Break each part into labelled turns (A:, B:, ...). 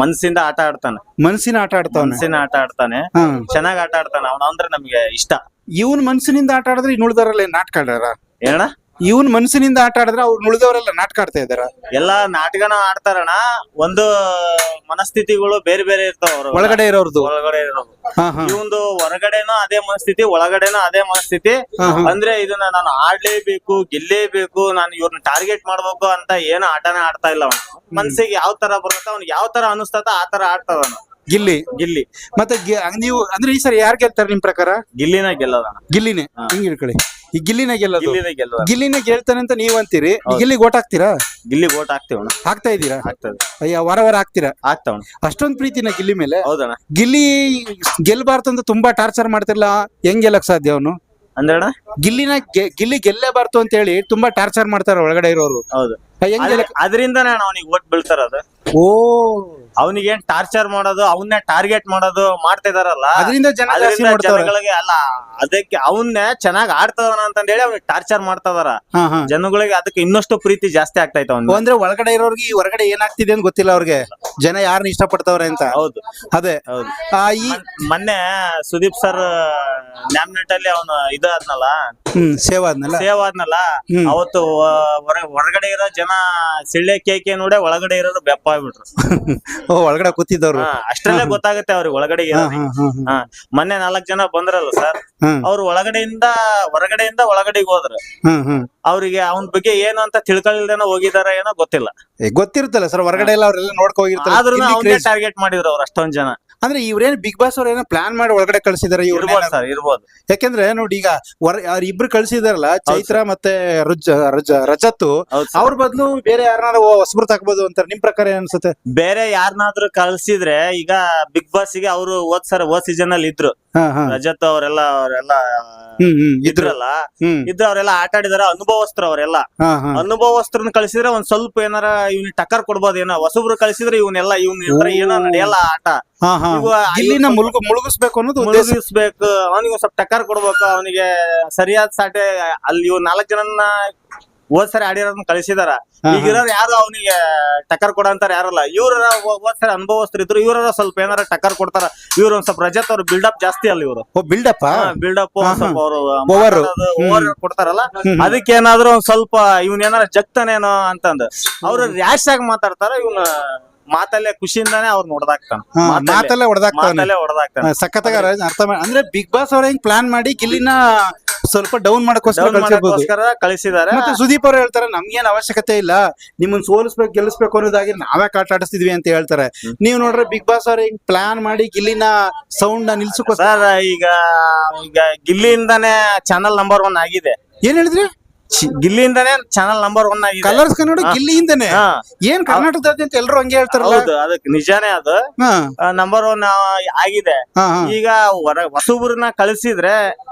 A: ಮನ್ಸಿಂದ ಆಟ ಆಡ್ತಾನೆ.
B: ಮನಸ್ಸಿನ ಆಟ ಆಡ್ತಾವನೆ.
A: ಮನ್ಸಿನ ಆಟ ಆಡ್ತಾನೆ, ಚೆನ್ನಾಗ್ ಆಟ ಆಡ್ತಾನೆ ಅವನ ಅಂದ್ರೆ ನಮ್ಗೆ ಇಷ್ಟ.
B: ಇವನ್ ಮನ್ಸಿನಿಂದ ಆಟ ಆಡಿದ್ರೆ ಇನ್ನು ಉಳಿದವರೆಲ್ಲ ನಾಟಕ ಆಡಾರ?
A: ಏನ
B: ಇವನ್ ಮನಸ್ಸಿನಿಂದ ಆಟ ಆಡಿದ್ರೆ ಅವ್ರು ಉಳಿದವರೆಲ್ಲ ನಾಟಕ ಆಡ್ತಾ ಇದಾರ?
A: ಎಲ್ಲಾ ನಾಟಕನ ಆಡ್ತಾರಣ. ಒಂದು ಮನಸ್ಥಿತಿಗಳು ಬೇರೆ ಬೇರೆ ಇರ್ತಾವ ಅವ್ರ
B: ಒಳಗಡೆ ಇರೋರ್ದು.
A: ಒಳಗಡೆ ಇರೋದು.
B: ಹಾ ಹಾ
A: ಇವಂದು ಹೊರಗಡೆನೂ ಅದೇ ಮನಸ್ಥಿತಿ, ಒಳಗಡೆನೂ ಅದೇ ಮನಸ್ಥಿತಿ. ಅಂದ್ರೆ ಇದನ್ನ ನಾನು ಆಡ್ಲೇಬೇಕು, ಗೆಲ್ಲೇಬೇಕು, ನಾನು ಇವ್ರನ್ನ ಟಾರ್ಗೆಟ್ ಮಾಡ್ಬೇಕು ಅಂತ ಏನು ಆಟನೇ ಆಡ್ತಾ ಇಲ್ಲ ಅವನು. ಮನ್ಸಿಗೆ ಯಾವ ತರ ಬರುತ್ತ ಅವ್ನಿಗೆ ಯಾವ ತರ ಅನಿಸ್ತತ ಆ ತರ ಆಡ್ತದ ಅವನು.
B: ಗಿಲ್ಲಿ.
A: ಗಿಲ್ಲಿ
B: ಮತ್ತೆ ನೀವು ಅಂದ್ರೆ ಈ ಸರಿ ಯಾರ್ ಗೆಲ್ತಾರೆ ನಿಮ್ ಪ್ರಕಾರ?
A: ಗಿಲ್ಲಿನ ಗೆಲ್ಲೋದಣ.
B: ಗಿಲ್ಲಿನೇ. ಹಿಂಗ್ ಹೇಳ್ಕೊಳ್ಳಿ, ಈ ಗಿಲ್ಲಿನೇ ಗೆಲ್ಲೋದು.
A: ಗಿಲ್ಲಿನ ಗೆಲ್ಲೋದ.
B: ಗಿಲ್ಲಿನೇ ಗೆಲ್ತಾನೆ ಅಂತ ನೀವ್ ಅಂತೀರಿ. ಗಿಲ್ಲಿಗೆ ಓಟ್ ಹಾಕ್ತೀರಾ?
A: ಗಿಲ್ಲಿ ಓಟ್ ಹಾಕ್ತಿವಣ.
B: ಹಾಕ್ತಾ ಇದೀರಾ?
A: ಆಗ್ತದೆ.
B: ಅಯ್ಯ, ವಾರ ಹಾಕ್ತೀರಾ?
A: ಆಗ್ತಾವಣ.
B: ಅಷ್ಟೊಂದ್ ಪ್ರೀತಿನ ಗಿಲ್ಲಿ ಮೇಲೆ?
A: ಹೌದಣ್ಣ.
B: ಗಿಲ್ಲಿ ಗೆಲ್ಬಾರ್ದು ಅಂತ ತುಂಬಾ ಟಾರ್ಚರ್ ಮಾಡ್ತಿರ್ಲ, ಹೆಂಗ್ ಗೆಲ್ಲಕ್ ಸಾಧ್ಯ ಅವನು?
A: ಅಂದ್ರಣ್ಣ
B: ಗಿಲ್ಲಿ ಗೆಲ್ಲೇಬಾರ್ದು ಅಂತ ಹೇಳಿ ತುಂಬಾ ಟಾರ್ಚರ್ ಮಾಡ್ತಾರ ಒಳಗಡೆ ಇರೋರು.
A: ಹೌದು.
B: ಹೆಂಗ್ ಗೆಲ್ಲಕ್?
A: ಅದರಿಂದನೇ ಅವನಿಗೆ ಓಟ್ ಬೀಳ್ತಾರದು.
B: ಓ,
A: ಅವನಿಗೆ ಟಾರ್ಚರ್ ಮಾಡೋದು, ಅವನ್ನೇ ಟಾರ್ಗೆಟ್ ಮಾಡೋದು ಮಾಡ್ತಿದಾರಲ್ಲ,
B: ಅದರಿಂದ
A: ಜನಗಳಿಗೆ ಅಲ್ಲ, ಅದಕ್ಕೆ ಅವನ್ನೇ ಚೆನ್ನಾಗ್ ಆಡ್ತದನ ಅಂತಂದೇಳಿ ಅವ್ನಿಗೆ ಟಾರ್ಚರ್ ಮಾಡ್ತದಾರ ಜನಗಳಿಗೆ. ಅದಕ್ಕೆ ಇನ್ನಷ್ಟು ಪ್ರೀತಿ ಜಾಸ್ತಿ ಆಗ್ತೈತೆ ಅವ್ನು.
B: ಅಂದ್ರೆ ಒಳಗಡೆ ಇರೋರ್ಗೆ ಈ ಹೊರಗಡೆ ಏನಾಗ್ತಿದೆ ಅಂತ ಗೊತ್ತಿಲ್ಲ ಅವ್ರಿಗೆ, ಜನ ಯಾರನ್ನ ಇಷ್ಟಪಡ್ತವ್ರೆ ಅಂತ.
A: ಹೌದು
B: ಅದೇ.
A: ಹೌದು.
B: ಈ
A: ಮೊನ್ನೆ ಸುದೀಪ್ ಸರ್ ನ್ಯಾಮ್ನೆಟ್ ಅಲ್ಲಿ ಅವನು ಇದಾದ್ನಲ್ಲ,
B: ಸೇವ್ ಆದ್ನಲ್ಲ,
A: ಅವತ್ತು ಹೊರಗಡೆ ಇರೋ ಜನ ಸಿಳ್ಳೆ ಕೇಕೆ ನೋಡೆ ಒಳಗಡೆ ಇರೋರು ಬೆಪ್ಪ ಆಗ್ಬಿಟ್ರು.
B: ಒಳಗಡೆ ಕೂತಿದ್ದವ್ರು.
A: ಅಷ್ಟರಲ್ಲೇ ಗೊತ್ತಾಗುತ್ತೆ ಅವ್ರಿಗೆ ಒಳಗಡೆ ಮೊನ್ನೆ 4 ಜನ ಬಂದ್ರಲ್ಲ ಸರ್, ಅವ್ರು ಹೊರಗಡೆಯಿಂದ ಒಳಗಡೆಗೆ ಹೋದ್ರು. ಅವ್ರಿಗೆ ಅವನ ಬಗ್ಗೆ ಏನು ಅಂತ ತಿಳ್ಕೊಳ್ಳೇನೋ ಹೋಗಿದಾರ ಏನೋ ಗೊತ್ತಿಲ್ಲ.
B: ಗೊತ್ತಿರುತ್ತಲ್ಲ ಸರ್, ಹೊರಗಡೆ ಎಲ್ಲ ಅವ್ರೆಲ್ಲ ನೋಡ್ಕೊ ಹೋಗಿರ್ತಾರೆ.
A: ಆದ್ರೂ ಅವನ್ನೇ ಟಾರ್ಗೆಟ್ ಮಾಡಿದ್ರು ಅವ್ರು ಅಷ್ಟೊಂದ್ ಜನ.
B: ಅಂದ್ರೆ ಇವ್ರೇನ್ ಬಿಗ್ ಬಾಸ್ ಅವ್ರ ಏನೋ ಪ್ಲಾನ್ ಮಾಡಿ ಒಳಗಡೆ ಕಳ್ಸಿದಾರೆ
A: ಇರ್ಬೋದು.
B: ಯಾಕಂದ್ರೆ ನೋಡಿ, ಈಗ ಇಬ್ರು ಕಳ್ಸಿದಾರಲ್ಲ, ಚೈತ್ರ ಮತ್ತೆ ರಜತ್, ಅವ್ರ ಬದಲು ಬೇರೆ ಯಾರನ್ನಾರು ಹೊಸಬ್ರು ತಕ್ಬೋದು ಅಂತಾರೆ. ನಿಮ್ ಪ್ರಕಾರ ಏನ್ ಅನ್ಸುತ್ತೆ? ಬೇರೆ
A: ಯಾರನ್ನಾದ್ರೂ ಕಳ್ಸಿದ್ರೆ, ಈಗ ಬಿಗ್ ಬಾಸ್ ಗೆ ಅವರು ಹೋದ್ ಸೀಸನ್ ಅಲ್ಲಿ ಇದ್ರು, ರಜತ್ ಅವರೆಲ್ಲ ಇದ್ರಲ್ಲ, ಅವರೆಲ್ಲ ಆಟ ಆಡಿದಾರ, ಅನುಭವಸ್ಥರು ಅವರೆಲ್ಲ. ಅನುಭವಸ್ಥರನ್ನ ಕಳ್ಸಿದ್ರೆ ಒಂದ್ ಸ್ವಲ್ಪ ಏನಾರ ಇವ್ನ ಟಕ್ಕರ್ ಕೊಡ್ಬೋದು. ಹೊಸಬ್ರು ಕಳ್ಸಿದ್ರೆ ಇವನ್ನೆಲ್ಲ ಏನೋ ನಡೆಯಲ್ಲ ಆಟ.
B: ಗಿಲ್ಲಿನ ಮುಳುಗಿಸ್ಬೇಕು ಅನ್ನೋದು
A: ಮುಳುಗಿಸ್ಬೇಕು, ಅವನಿಗೆ ಸ್ವಲ್ಪ ಟಕ್ಕರ್ ಕೊಡ್ಬೇಕು, ಅವನಿಗೆ ಸರಿಯಾದ ಸಾಟೆ. ಅಲ್ಲಿ ಇವ್ 4 ಜನನ್ನ ಹೋದ್ ಸರಿ ಆಡಿರೋದನ್ನ ಕಳಿಸಿದಾರ. ಈಗಿರೋರು ಯಾರು ಅವನಿಗೆ ಟಕ್ಕರ್ ಕೊಡಂತಾರ ಯಾರಲ್ಲ. ಇವ್ರ ಹೋದ್ ಸರಿ ಅನುಭವಸ್ಥರು ಇದ್ರು, ಇವ್ರ ಸ್ವಲ್ಪ ಏನಾರ ಟಕ್ಕರ್ ಕೊಡ್ತಾರ. ಇವ್ರು ಒಂದ್ ಸ್ವಲ್ಪ ರಜತ್ ಅವ್ರು ಬಿಲ್ಡಪ್ ಜಾಸ್ತಿ ಅಲ್ಲ, ಇವ್ರು ಬಿಲ್ಡಪ್ ಸ್ವಲ್ಪ ಅವರು ಓವರ್ ಕೊಡ್ತಾರಲ್ಲ, ಅದಕ್ಕೇನಾದ್ರು ಒಂದ್ ಸ್ವಲ್ಪ ಇವ್ನ ಏನಾರ ಜಗ್ತಾನೇನೋ ಅಂತಂದ್ ಅವ್ರು ರ್ಯಾಶ್ ಆಗಿ ಮಾತಾಡ್ತಾರ. ಇವ್ನ ಮಾತಲ್ಲೇ ಖುಷಿಯಿಂದಾನೆ ಅವ್ರು ಹೊಡೆದಾಕ್ತಾನೆ.
B: ಸಖತ್ತಾಗ ಅರ್ಥ ಮಾಡಿ. ಅಂದ್ರೆ ಬಿಗ್ ಬಾಸ್ ಅವ್ರ ಹೆಂಗ್ ಪ್ಲಾನ್ ಮಾಡಿ ಗಿಲ್ಲಿನ ಸ್ವಲ್ಪ ಡೌನ್ ಮಾಡಕ್ಕೋಸ್ಕರ
A: ಕಳಿಸಿದಾರೆ.
B: ಮತ್ತೆ ಸುದೀಪ್ ಅವ್ರು ಹೇಳ್ತಾರೆ, ನಮ್ಗೇನ್ ಅವಶ್ಯಕತೆ ಇಲ್ಲ, ನಿಮ್ಮನ್ನ ಸೋಲಿಸ್ಬೇಕು ಗೆಲ್ಲಿಸ್ಬೇಕು ಅನ್ನೋದಾಗಿ ನಾವೇ ಆಟ ಆಡಿಸ್ತಿದ್ವಿ ಅಂತ ಹೇಳ್ತಾರೆ. ನೀವ್ ನೋಡ್ರೆ ಬಿಗ್ ಬಾಸ್ ಅವ್ರ ಹಿಂಗ್ ಪ್ಲಾನ್ ಮಾಡಿ ಗಿಲ್ಲಿನ ಸೌಂಡ್ ನ ನಿಲ್ಸಕ್ಕೋಸ್ಕರ.
A: ಈಗ ಗಿಲ್ಲಿಯಿಂದಾನೆ ಚಾನಲ್ ನಂಬರ್ 1 ಆಗಿದೆ.
B: ಏನ್ ಹೇಳಿದ್ರಿ?
A: ಗಿಲ್ಲಿಯಿಂದಾನೆ ಚಾನಲ್ ನಂಬರ್ 1 ಆಗಿದೆ.
B: ಕಲರ್ಸ್ ಕನ್ನಡ ಗಿಲ್ಲಿಯಿಂದಾನೆ. ಏನ್ ಕರ್ನಾಟಕದಾದ್ಯಂತ ಎಲ್ರು ಹಂಗೆ ಹೇಳ್ತಾರಲ್ಲ.
A: ಅದಕ್ಕೆ ನಿಜಾನೇ, ಅದು ನಂಬರ್ 1 ಆಗಿದೆ. ಈಗ ಹೊಸಬ್ರನ್ನ ಕಳಿಸಿದ್ರೆ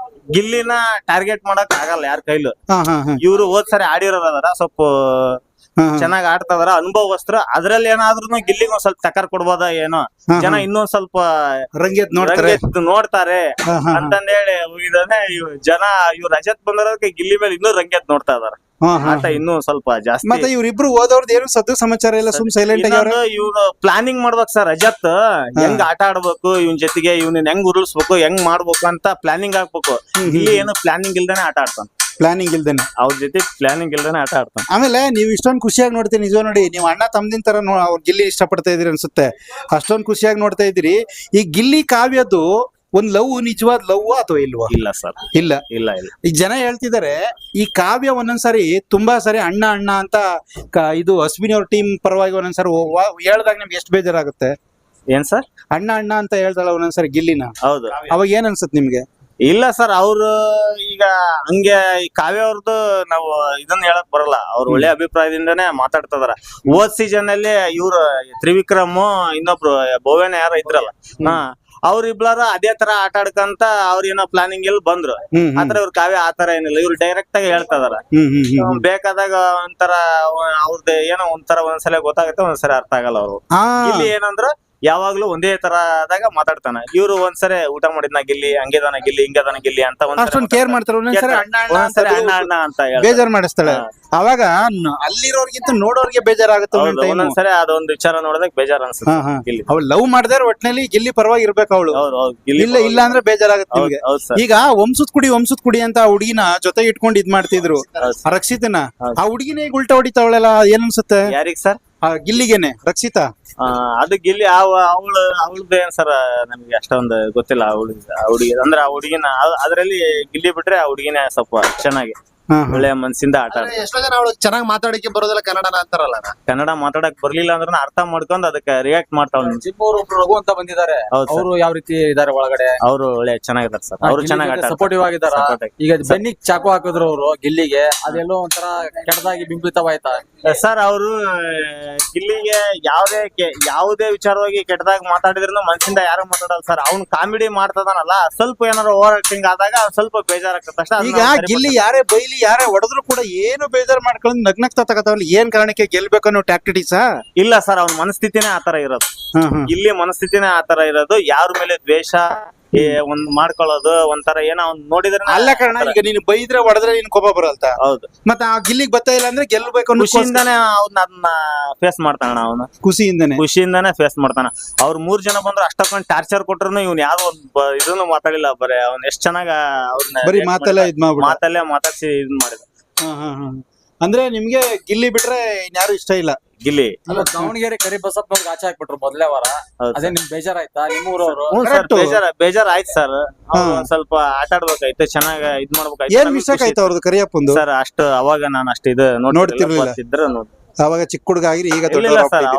A: ಗಿಲ್ಲಿನ ಟಾರ್ಗೆಟ್ ಮಾಡಕ್ ಆಗಲ್ಲ ಯಾರ ಕೈಲು. ಇವ್ರು ಹೋದ್ ಸರಿ ಆಡಿರೋದಾರ, ಸ್ವಲ್ಪ ಚೆನ್ನಾಗ್ ಆಡ್ತದಾರ, ಅನುಭವಸ್ಥರು. ಅದ್ರಲ್ಲಿ ಏನಾದ್ರು ಗಿಲ್ಲಿಗೆ ಒಂದ್ ಸ್ವಲ್ಪ ಟಕ್ಕರ್ ಕೊಡ್ಬೋದ ಏನೋ, ಜನ ಇನ್ನೊಂದ್ ಸ್ವಲ್ಪ
B: ರಂಗೇತ್
A: ನೋಡ್ತಾರೆ ಅಂತಂದೇಳಿ ಹೋಗಿದಾನೆ. ಜನ ಇವ್ರು ರಜತ್ ಬಂದಿರೋದಕ್ಕೆ ಗಿಲ್ಲಿ ಮೇಲೆ ಇನ್ನೂ ರಂಗೇತ್ ನೋಡ್ತಾ ಇದಾರೆ. ಆಟ ಇನ್ನೂ ಸ್ವಲ್ಪ ಜಾಸ್ತಿ.
B: ಮತ್ತೆ ಇವ್ರಿಬ್ರು ಹೋದವ್ರದ್ದು ಏನು ಸದ್ದು ಸಮಾಚಾರ ಇಲ್ಲ, ಸುಮ್ ಸೈಲೆಂಟ್ ಆಗಿ.
A: ಇವ್ರು ಪ್ಲಾನಿಂಗ್ ಮಾಡ್ಬೇಕು ಸರ್. ರಜತ್ ಹೆಂಗ್ ಆಟ ಆಡ್ಬೇಕು, ಇವನ್ ಜೊತೆಗೆ ಇವ್ನ ಹೆಂಗ್ ಉರುಳಿಸ್ಬೇಕು, ಹೆಂಗ್ ಮಾಡ್ಬೇಕು ಅಂತ ಪ್ಲಾನಿಂಗ್ ಹಾಕ್ಬೇಕು. ಇಲ್ಲಿ ಏನು ಪ್ಲಾನಿಂಗ್ ಇಲ್ದೇನೆ ಆಟ ಆಡ್ತಾನೆ.
B: ಪ್ಲಾನಿಂಗ್ ಇಲ್ದೇನೆ
A: ಅವ್ರ ಜೊತೆ ಪ್ಲಾನಿಂಗ್ ಇಲ್ದೇನೆ ಆಟ ಆಡ್ತಾನೆ.
B: ಆಮೇಲೆ ನೀವು ಇಷ್ಟೊಂದು ಖುಷಿಯಾಗಿ ನೋಡ್ತೀರಿ, ನಿಜ ನೋಡಿ, ನೀವು ಅಣ್ಣ ತಮ್ಮದಿನ ತರ ಅವ್ರ ಗಿಲ್ಲಿ ಇಷ್ಟಪಡ್ತಾ ಇದೀರಿ ಅನ್ಸುತ್ತೆ. ಅಷ್ಟೊಂದು ಖುಷಿಯಾಗಿ ನೋಡ್ತಾ ಇದ್ದೀರಿ. ಈ ಗಿಲ್ಲಿ ಕಾವ್ಯದ್ದು ಒಂದ್ ಲವ್ ನಿಜವಾದ ಲವ್ ಅಥವಾ ಇಲ್ವಾ?
A: ಇಲ್ಲ ಸರ್,
B: ಇಲ್ಲ ಇಲ್ಲ ಇಲ್ಲ. ಈ ಜನ ಹೇಳ್ತಿದ್ದಾರೆ, ಈ ಕಾವ್ಯ ಒಂದೊಂದ್ಸರಿ ತುಂಬಾ ಸರಿ ಅಣ್ಣ ಅಣ್ಣ ಅಂತ ಇದು ಅಶ್ವಿನಿ ಅವ್ರ ಟೀಮ್ ಪರವಾಗಿ ಒಂದೊಂದ್ಸರಿ ಹೇಳ್ದಾಗ ನಿಮ್ಗೆ ಎಷ್ಟು ಬೇಜಾರಾಗುತ್ತೆ?
A: ಏನ್ ಸರ್?
B: ಅಣ್ಣ ಅಣ್ಣ ಅಂತ ಹೇಳ್ತಾಳ ಒಂದೊಂದ್ಸರಿ ಗಿಲ್ಲಿನ.
A: ಹೌದು.
B: ಅವಾಗ ಏನ್ ಅನ್ಸುತ್ತೆ ನಿಮ್ಗೆ?
A: ಇಲ್ಲ ಸರ್, ಅವ್ರು ಈಗ ಹಂಗೆ ಈ ಕಾವ್ಯ ಅವ್ರದ್ದು ನಾವು ಇದನ್ನ ಹೇಳಕ್ ಬರಲ್ಲ. ಅವ್ರು ಒಳ್ಳೆ ಅಭಿಪ್ರಾಯದಿಂದಾನೇ ಮಾತಾಡ್ತದಾರ. ಹೋದ್ ಸೀಸನ್ ಅಲ್ಲಿ ಇವ್ರು ತ್ರಿವಿಕ್ರಮ್, ಇನ್ನೊಬ್ರು ಭೋವೇನ ಯಾರೋ ಇದ್ರಲ್ಲ, ಅವ್ರಿಬ್ಲಾರ ಅದೇ ತರ ಆಟ ಆಡ್ಕಂತ ಅವ್ರೇನೋ ಪ್ಲಾನಿಂಗ್ ಅಲ್ಲಿ ಬಂದ್ರು. ಆತರ ಇವ್ರ ಕಾವ್ಯ ಆತರ ಏನಿಲ್ಲ, ಇವ್ರು ಡೈರೆಕ್ಟ್ ಆಗಿ ಹೇಳ್ತದಾರ. ಬೇಕಾದಾಗ ಒಂಥರ ಅವ್ರದ್ದು ಏನೋ ಒಂಥರ ಒಂದ್ಸಲ ಗೊತ್ತಾಗುತ್ತೆ, ಒಂದ್ಸಲ ಅರ್ಥ ಆಗಲ್ಲ. ಅವ್ರು ಇಲ್ಲಿ ಏನಂದ್ರ ಯಾವಾಗ್ಲೂ ಒಂದೇ ತರದಾಗ ಮಾತಾಡ್ತಾನ. ಇವ್ರು ಒಂದ್ಸರಿ ಊಟ ಮಾಡಿದ್ನ ಗಿಲ್ಲಿ, ಹಂಗಿದಾನ ಗಿಲ್ಲಿ, ಹಿಂಗದಾನ ಗಿಲ್ಲಿ ಅಂತ
B: ಅಷ್ಟೊಂದು ಕೇರ್ ಮಾಡ್ತಾರೆ. ಒಂದೊಂದ್ಸರಿ ಅಣ್ಣ ಅಣ್ಣ ಅಂತ
A: ಒಂದ್ಸರಿ ಅಣ್ಣ ಅಣ್ಣ ಅಂತ ಹೇಳ್ತಾರೆ.
B: ಬೇಜಾರ್ ಮಾಡಿಸ್ತಾಳೆ. ಅವಾಗ ಅಲ್ಲಿರೋರ್ಗಿಂತ ನೋಡೋರ್ಗೆ ಬೇಜಾರಾಗುತ್ತೆ ಒಂದೊಂದ್ time.
A: ಒಂದೊಂದ್ಸರಿ ಅದೊಂದು ವಿಚಾರ ನೋಡಿದಾಗ ಬೇಜಾರ್ ಅನ್ಸುತ್ತೆ ಗಿಲ್ಲಿ.
B: ಅವಳು ಲವ್ ಮಾಡಿದ್ರೆ ಒಟ್ನಲ್ಲಿ ಗಿಲ್ಲಿ ಪರವಾಗಿ ಇರ್ಬೇಕು ಅವಳು.
A: ಗಿಲ್ಲಿ
B: ಇಲ್ಲ ಇಲ್ಲ ಅಂದ್ರೆ ಬೇಜಾರಾಗುತ್ತೆ ನಿಮ್ಗೆ.
A: ಹೌದು ಸರ್.
B: ಈಗ ವಂಶದ ಕುಡಿ ಅಂತ ಆ ಹುಡುಗಿನ ಜೊತೆ ಇಟ್ಕೊಂಡು ಇದ್ ಮಾಡ್ತಿದ್ರು ಆ ರಕ್ಷಿತನ. ಆ ಹುಡುಗಿನೇ ಈಗ ಉಲ್ಟಾ ಹೊಡಿತಾವಳೆಲ್ಲ, ಏನ್ ಅನ್ಸುತ್ತೆ
A: ಯಾರಿಗ್ ಸರ್?
B: ಆ ಗಿಲ್ಲಿಗೆನೆ, ರಕ್ಷಿತಾ.
A: ಅದು ಗಿಲ್ಲಿ ಅವಳದ್ದು ಏನ್ ಸರ್ ನಮ್ಗೆ ಅಷ್ಟೊಂದು ಗೊತ್ತಿಲ್ಲ. ಹುಡುಗಿ ಅಂದ್ರೆ ಆ ಹುಡುಗಿನ ಅದ್ರಲ್ಲಿ ಗಿಲ್ಲಿ ಬಿಟ್ರೆ ಆ ಹುಡುಗಿನ ಸ್ವಲ್ಪ ಚೆನ್ನಾಗಿ ಒಳ್ಳೆ ಮನ್ಸಿಂದ ಆಟ ಆಡ್ತಾರೆ.
C: ಎಷ್ಟೋ ಜನ ಅವಳು ಚೆನ್ನಾಗಿ ಮಾತಾಡಕ್ಕೆ ಬರೋದಿಲ್ಲ ಕನ್ನಡನ ಅಂತಾರಲ್ಲ.
A: ಕನ್ನಡ ಮಾತಾಡಕ್ ಬರ್ಲಿಲ್ಲ ಅಂದ್ರೆ ಅರ್ಥ ಮಾಡ್ಕೊಂಡ್ ಅದಕ್ಕೆ ರಿಯಾಕ್ಟ್ ಮಾಡ್ತಾವ.
D: ಒಬ್ರು ರಘು ಅಂತ ಬಂದಿದ್ದಾರೆ, ಅವರು ಯಾವ ರೀತಿ ಇದಾರೆ ಒಳಗಡೆ?
A: ಅವರು ಒಳ್ಳೆ ಚೆನ್ನಾಗಿದ್ದಾರೆ ಸರ್. ಅವರು ಚೆನ್ನಾಗಿ
D: ಸಪೋರ್ಟಿವ್ ಆಗಿದಾರ. ಈಗ ಬೆನ್ನಿಗ್ ಚಾಕು ಹಾಕಿದ್ರು ಅವರು ಗಿಲ್ಲಿಗೆ, ಅದೆಲ್ಲೋ ಒಂಥರ ಕೆಟ್ಟದಾಗಿ ಬಿಂಬಿತವಾಯ್ತಾ
A: ಸರ್? ಅವರು ಗಿಲ್ಲಿಗೆ ಯಾವುದೇ ವಿಚಾರವಾಗಿ ಕೆಟ್ಟದಾಗ ಮಾತಾಡಿದ್ರು ಮನ್ಸಿಂದ ಯಾರು ಮಾತಾಡಲ್ಲ ಸರ್. ಅವ್ನು ಕಾಮಿಡಿ ಮಾಡ್ತದಾನಲ್ಲ, ಸ್ವಲ್ಪ ಏನಾದ್ರು ಓವರ್ ಆಕ್ಟಿಂಗ್ ಆದಾಗ ಸ್ವಲ್ಪ ಬೇಜಾರಾಗ್ತದೆ ಅಷ್ಟೇ.
B: ಈಗ ಗಿಲ್ಲಿ ಯಾರೇ ಬೈಲಿ ಯಾರೇ ಹೊಡೆದ್ರು ಕೂಡ ಏನು ಬೇಜಾರ್ ಮಾಡ್ಕೊಂಡು ನಗ್ನಗ್ತಾ ತಗತಾವಲ್ಲ. ಏನ್ ಕಾರಣಕ್ಕೆ ಗೆಲ್ಬೇಕು ಅನ್ನೋ ಟ್ಯಾಕ್ಟಿಕ್ಸಾ?
A: ಇಲ್ಲ ಸರ್, ಅವ್ನ ಮನಸ್ಥಿತಿನೇ ಆತರ ಇರೋದು. ಇಲ್ಲಿ ಮನಸ್ಥಿತಿನೇ ಆತರ ಇರೋದು. ಯಾರ ಮೇಲೆ ದ್ವೇಷ ಒಂದ್ ಮಾಡ್ಕೊಳ್ಳೋದು ಒಂಥರ ಏನೋ ಅವ್ನ್ ನೋಡಿದ್ರೆ
B: ಅಲ್ಲ ಕಾರಣ. ಈಗ ನೀನು ಬೈದ್ರೆ ಹೊಡೆದ್ರೆ ನೀನ್ ಕೋಪ ಬರಲ್ತ.
A: ಹೌದು.
B: ಮತ್ತೆ ಆ ಗಿಲ್ಲಿಗೆ ಬರ್ತಾ ಇಲ್ಲ ಅಂದ್ರೆ ಗೆಲ್ಬೇಕು ಅನ್ನೋ
A: ಖುಷಿಯಿಂದಾನೆ ಅದನ್ನ ಫೇಸ್ ಮಾಡ್ತಾನ. ಅವನು ಖುಷಿಯಿಂದಾನೆ ಫೇಸ್ ಮಾಡ್ತಾನ. ಅವ್ರ 3 ಜನ ಬಂದ್ರು ಅಷ್ಟೊಂದು ಟಾರ್ಚರ್ ಕೊಟ್ರು ಇವ್ನು ಯಾರು ಇದನ್ನು ಮಾತಾಡಿಲ್ಲ. ಬರೀ ಅವ್ನ ಎಷ್ಟ್ ಚೆನ್ನಾಗ
B: ಬರೀ ಮಾತಲ್ಲೇ
A: ಮಾತಾಡ್ಸಿ ಇದ್ ಮಾಡಿದ.
B: ಅಂದ್ರೆ ನಿಮ್ಗೆ ಗಿಲ್ಲಿ ಬಿಟ್ರೆ ಇನ್ಯಾರು ಇಷ್ಟ ಇಲ್ಲ?
A: ಗಿಲ್ಲಿ
D: ದಾವಣಗೆರೆ ಕರಿಬಸಪ್ಪನವ್ರಿಗೆ ಆಚೆ ಹಾಕ್ಬಿಟ್ರು ಮೊದಲೇ ವಾರ. ಅದೇ ನಿಮ್ ಬೇಜಾರಾಯ್ತಾ? ನಿಮ್ಮೂರವ್ರು
A: ಬೇಜಾರ್ ಆಯ್ತು ಸರ್. ಸ್ವಲ್ಪ ಆಟ ಆಡ್ಬೇಕಾಯ್ತು, ಚೆನ್ನಾಗ ಇದ್ ಮಾಡ್ಬೇಕಾಯ್ತು.
B: ಏನ್ ಮಿಸ್ಟೇಕ್ ಆಯ್ತು ಅವ್ರದ್ದು ಕರಿಯಪ್ಪಂದು?
A: ಸರ್ ಅಷ್ಟು ಅವಾಗ ನಾನು ಅಷ್ಟು ಇದು ನೋಡ್ತಿರ್ಲಿಲ್ಲ.
B: ಅವಾಗ ಚಿಕ್ಕ ಹುಡುಗ ಆಗಿರಿ, ಈಗ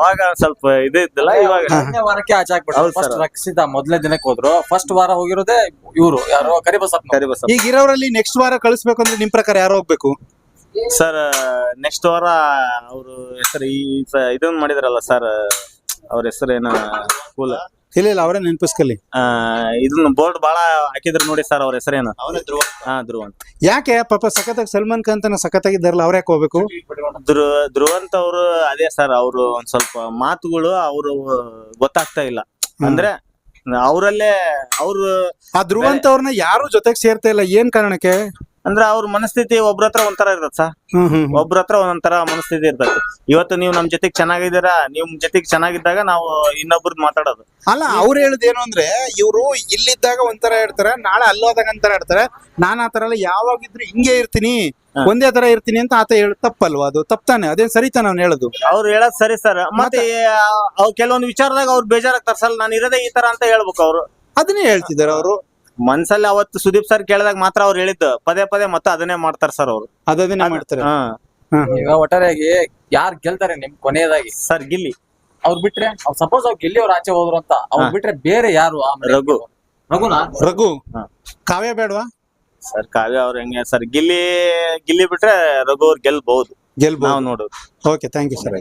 A: ಅವಾಗ ಸ್ವಲ್ಪ ಇದಿಲ್ಲ. ಇವಾಗ
D: ವಾರಕ್ಕೆ ಆಚೆ ಹಾಕ್ಬಿಟ್ರು. ಫಸ್ಟ್ ರಕ್ಷಿತಾ ಮೊದಲನೇ ದಿನಕ್ಕೆ ಹೋದ್ರು. ಫಸ್ಟ್ ವಾರ ಹೋಗಿರೋದೇ ಇವ್ರು ಯಾರು ಕರಿಬಸಪ್ಪ.
B: ಈಗ ಇರೋರಲ್ಲಿ ನೆಕ್ಸ್ಟ್ ವಾರ ಕಳಿಸ್ಬೇಕು ಅಂದ್ರೆ ನಿಮ್ ಪ್ರಕಾರ ಯಾರು ಹೋಗ್ಬೇಕು
A: ಸರ್? ನೆಕ್ಸ್ಟ್ ವಾರ ಅವ್ರು ಹೆಸರು ಇದನ್ನ ಮಾಡಿದ್ರಲ್ಲ ಸರ್, ಅವ್ರ ಹೆಸರು ಏನ ಸ್ಕೂಲ್
B: ಇಲ್ಲ ಅವರೇ ನೆನಪಿಸ್ಕಲಿ.
A: ಇದನ್ನ ಬೋರ್ಡ್ ಬಾಳ ಹಾಕಿದ್ರು ನೋಡಿ ಸರ್. ಅವ್ರ ಹೆಸರೇನು? ಧ್ರುವ ಅಂತ.
B: ಯಾಕೆ ಪಾಪ ಸಖತ್ತಾಗಿ ಸಲ್ಮಾನ್ ಖಾನ್ ತನ ಸಖತ್ತಾಗಿದ್ದಾರಲ್ಲ, ಅವ್ರ ಯಾಕೆ ಹೋಗ್ಬೇಕು?
A: ಧ್ರುವಂತ್ ಅವರು ಅದೇ ಸರ್, ಅವರು ಒಂದ್ ಸ್ವಲ್ಪ ಮಾತುಗಳು ಅವರು ಗೊತ್ತಾಗ್ತಾ ಇಲ್ಲ. ಅಂದ್ರೆ ಅವರಲ್ಲೇ ಅವ್ರು
B: ಆ ಧ್ರುವಂತ್ ಅವ್ರನ್ನ ಯಾರು ಜೊತೆಗೆ ಸೇರ್ತಾ ಇಲ್ಲ. ಏನ್ ಕಾರಣಕ್ಕೆ?
A: ಅಂದ್ರೆ ಅವ್ರ ಮನಸ್ಥಿತಿ ಒಬ್ರ ಹತ್ರ ಒಂಥರ ಇರ್ತದ ಸರ್. ಒಬ್ರ ಹತ್ರ ಒಂದೊಂಥರ ಮನಸ್ಥಿತಿ ಇರ್ತದೆ. ಇವತ್ತು ನೀವು ನಮ್ ಜೊತೆಗ್ ಚೆನ್ನಾಗಿದ್ದೀರಾ, ನಿಮ್ ಜೊತೆಗ್ ಚೆನ್ನಾಗಿದ್ದಾಗ ನಾವು ಇನ್ನೊಬ್ರದ್ ಮಾತಾಡೋದು
B: ಅಲ್ಲ. ಅವ್ರು ಹೇಳುದು ಏನು ಅಂದ್ರೆ, ಇವ್ರು ಇಲ್ಲಿದ್ದಾಗ ಒಂಥರ ಇರ್ತಾರೆ, ನಾಳೆ ಅಲ್ಲೋದಾಗ ಒಂಥರ ಇರ್ತಾರೆ. ನಾನ್ ಆತರ ಎಲ್ಲ ಯಾವಾಗಿದ್ರು ಹಿಂಗೆ ಇರ್ತೀನಿ, ಒಂದೇ ತರ ಇರ್ತೀನಿ ಅಂತ ಆತ ತಪ್ಪಲ್ವಾ? ಅದು ತಪ್ತಾನೆ. ಅದೇನ್ ಸರಿತಾನೆ ಅವ್ನು ಹೇಳುದು?
A: ಅವ್ರು ಹೇಳೋದ್ ಸರಿ ಸರ್. ಮತ್ತೆ ಕೆಲವೊಂದು ವಿಚಾರದಾಗ ಅವ್ರು ಬೇಜಾರಾಗ್ತಾರ ಸರ್. ನಾನು ಇರೋದೇ ಈ ತರ ಅಂತ ಹೇಳ್ಬೇಕು. ಅವ್ರು ಅದನ್ನೇ
B: ಹೇಳ್ತಿದಾರೆ. ಅವರು
A: ಮನ್ಸಲ್ಲಿ ಅವತ್ತು ಸುದೀಪ್ ಸರ್ ಕೇಳಿದಾಗ ಮಾತ್ರ ಅವ್ರು ಹೇಳಿದ್ದು, ಪದೇ ಪದೇ ಮತ್ತೆ ಅದನ್ನೇ ಮಾಡ್ತಾರ ಸರ್. ಅವ್ರು
B: ಅದನ್ನೇ ಮಾಡ್ತಾರೆ.
D: ಈಗ ಒಟ್ಟಾರೆಯಾಗಿ ಯಾರು ಗೆಲ್ತಾರೆ ನಿಮ್ ಕೊನೆಯದಾಗಿ?
A: ಸರ್ ಗಿಲ್ಲಿ.
D: ಅವ್ರು ಬಿಟ್ರೆ, ಸಪೋಸ್ ಅವ್ರು ಗಿಲ್ಲಿ ಅವ್ರು ಆಚೆ ಹೋದ್ರು ಅಂತ, ಅವ್ರು ಬಿಟ್ರೆ ಬೇರೆ ಯಾರು?
B: ರಘು. ಕಾವ್ಯ ಬೇಡವಾ
A: ಸರ್? ಕಾವ್ಯ ಅವ್ರು ಹೆಂಗೆ ಸರ್? ಗಿಲ್ಲಿ ಬಿಟ್ರೆ ರಘು ಅವ್ರು ಗೆಲ್ಬಹುದು ನಾವು ನೋಡೋದು.
B: Okay, thank you sir.